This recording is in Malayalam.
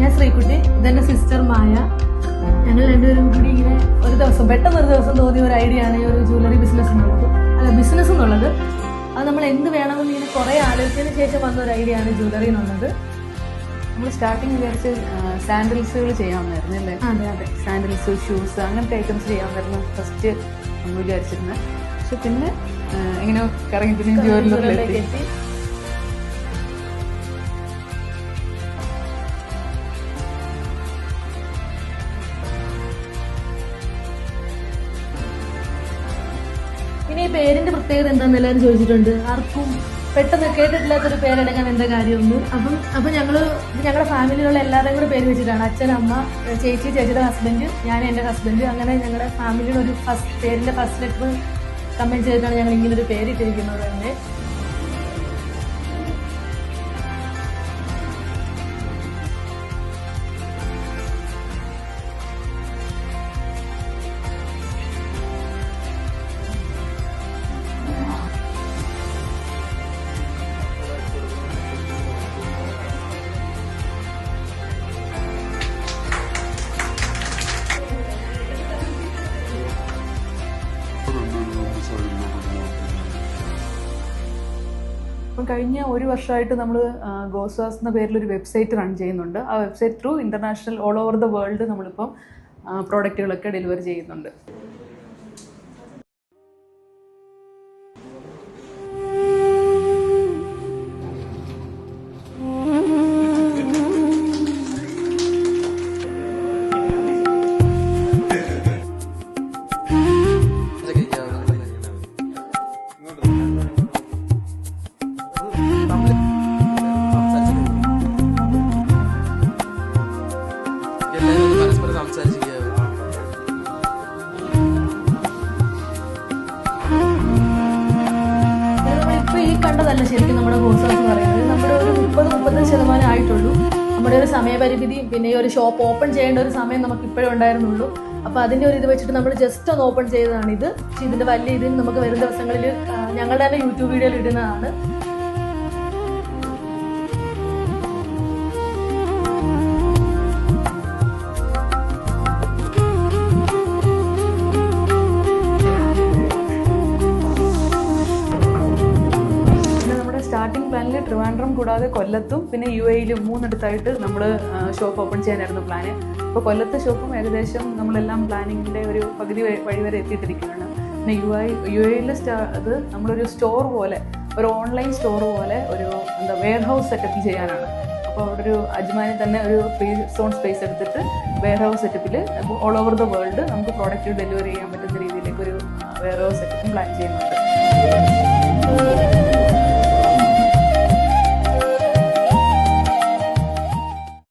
ഞാൻ ശ്രീകുട്ടി, ഇതെന്റെ സിസ്റ്റർ മായ. ഞങ്ങൾ രണ്ടുപേരും കൂടി ഇങ്ങനെ ഒരു ദിവസം തോന്നിയ ഒരു ഐഡിയ ആണ് ഈ ഒരു ജ്വല്ലറി ബിസിനസ് എന്നുള്ളത്. അത് നമ്മൾ എന്ത് വേണമെന്ന് ഇങ്ങനെ കുറെ ആലോചിച്ചതിന് ശേഷം വന്ന ഒരു ഐഡിയ ആണ് ജ്വല്ലറി എന്നുള്ളത്. നമ്മൾ സ്റ്റാർട്ടിങ് വിചാരിച്ച് സാൻഡൽസുകൾ ചെയ്യാമെന്നായിരുന്നു അല്ലേ? അതെ അതെ, സാൻഡൽസ്, ഷൂസ് അങ്ങനത്തെ ഐറ്റംസ് ചെയ്യാമെന്നായിരുന്നു ഫസ്റ്റ് നമ്മൾ വിചാരിച്ചിരുന്നത്. പക്ഷെ പിന്നെ എങ്ങനെ കറങ്ങി പിന്നെ ജ്വല്ലറിയിലെത്തി. പിന്നെ ഈ പേരിന്റെ പ്രത്യേകത എന്താണെന്ന് എല്ലാവരും ചോദിച്ചിട്ടുണ്ട്. ആർക്കും പെട്ടെന്ന് കേട്ടിട്ടില്ലാത്തൊരു പേരെടുക്കാൻ എന്താ കാര്യമൊന്നും. അപ്പം ഞങ്ങളുടെ ഫാമിലിയിലുള്ള എല്ലാവരുടെയും കൂടെ പേര് വെച്ചിട്ടാണ്. അച്ഛൻ, അമ്മ, ചേച്ചി, ചേച്ചിയുടെ ഹസ്ബൻഡ്, ഞാൻ, എൻ്റെ ഹസ്ബൻഡ്, അങ്ങനെ ഞങ്ങളുടെ ഫാമിലിയുടെ ഒരു പേരിന്റെ ഫസ്റ്റ് ലെറ്റർ കമ്പൈൻ ചെയ്തിട്ടാണ് ഞങ്ങൾ ഇങ്ങനൊരു പേരിട്ടിരിക്കുന്നത് തന്നെ. അപ്പം കഴിഞ്ഞ ഒരു വർഷമായിട്ട് നമ്മൾ ഗോസ്വാസ് എന്ന പേരിലൊരു വെബ്സൈറ്റ് റൺ ചെയ്യുന്നുണ്ട്. ആ website through international all over the world നമ്മളിപ്പം പ്രോഡക്റ്റുകളൊക്കെ ഡെലിവറി ചെയ്യുന്നുണ്ട്. കണ്ടതല്ല ശരിക്കും നമ്മുടെ ഗോസ്വാസ് എന്ന് പറയുന്നത്. നമ്മുടെ ഒരു 30-35% ആയിട്ടുള്ളൂ. നമ്മുടെ ഒരു സമയപരിമിതി, പിന്നെ ഈ ഒരു ഷോപ്പ് ഓപ്പൺ ചെയ്യേണ്ട ഒരു സമയം നമുക്ക് ഇപ്പോഴും ഉണ്ടായിരുന്നുള്ളൂ. അപ്പോൾ അതിൻ്റെ ഒരു ഇത് വെച്ചിട്ട് നമ്മൾ ജസ്റ്റ് ഒന്ന് ഓപ്പൺ ചെയ്തതാണ് ഇത്. പക്ഷേ ഇതിൻ്റെ വലിയ ഇതിൽ നമുക്ക് വരും ദിവസങ്ങളിൽ ഞങ്ങളുടെ തന്നെ യൂട്യൂബ് വീഡിയോയിൽ ഇടുന്നതാണ്. സ്റ്റാർട്ടിംഗ് പ്ലാനിൽ ട്രിവാൻഡ്രം കൂടാതെ കൊല്ലത്തും പിന്നെ UAE-ലും 3 നമ്മൾ ഷോപ്പ് ഓപ്പൺ ചെയ്യാനായിരുന്നു പ്ലാന്. അപ്പോൾ കൊല്ലത്തെ ഷോപ്പും ഏകദേശം നമ്മളെല്ലാം പ്ലാനിങ്ങിൻ്റെ ഒരു പകുതി വഴി വരെ എത്തിയിട്ടിരിക്കുകയാണ്. പിന്നെ UAE-ൽ അത് നമ്മളൊരു സ്റ്റോർ പോലെ, ഒരു ഓൺലൈൻ സ്റ്റോർ പോലെ ഒരു വെയർ ഹൗസ് സെറ്റപ്പ് ചെയ്യാനാണ്. അപ്പോൾ അവിടെ ഒരു അജ്മാനിൽ തന്നെ ഒരു ഫ്രീ സോൺ സ്പേസ് എടുത്തിട്ട് വെയർ ഹൗസ് സെറ്റപ്പിൽ ഓൾ ഓവർ ദ വേൾഡ് നമുക്ക് പ്രോഡക്റ്റ് ഡെലിവറി ചെയ്യാൻ പറ്റുന്ന രീതിയിലേക്ക് ഒരു വെയർ ഹൗസ് സെറ്റപ്പും പ്ലാൻ ചെയ്യുന്നുണ്ട്.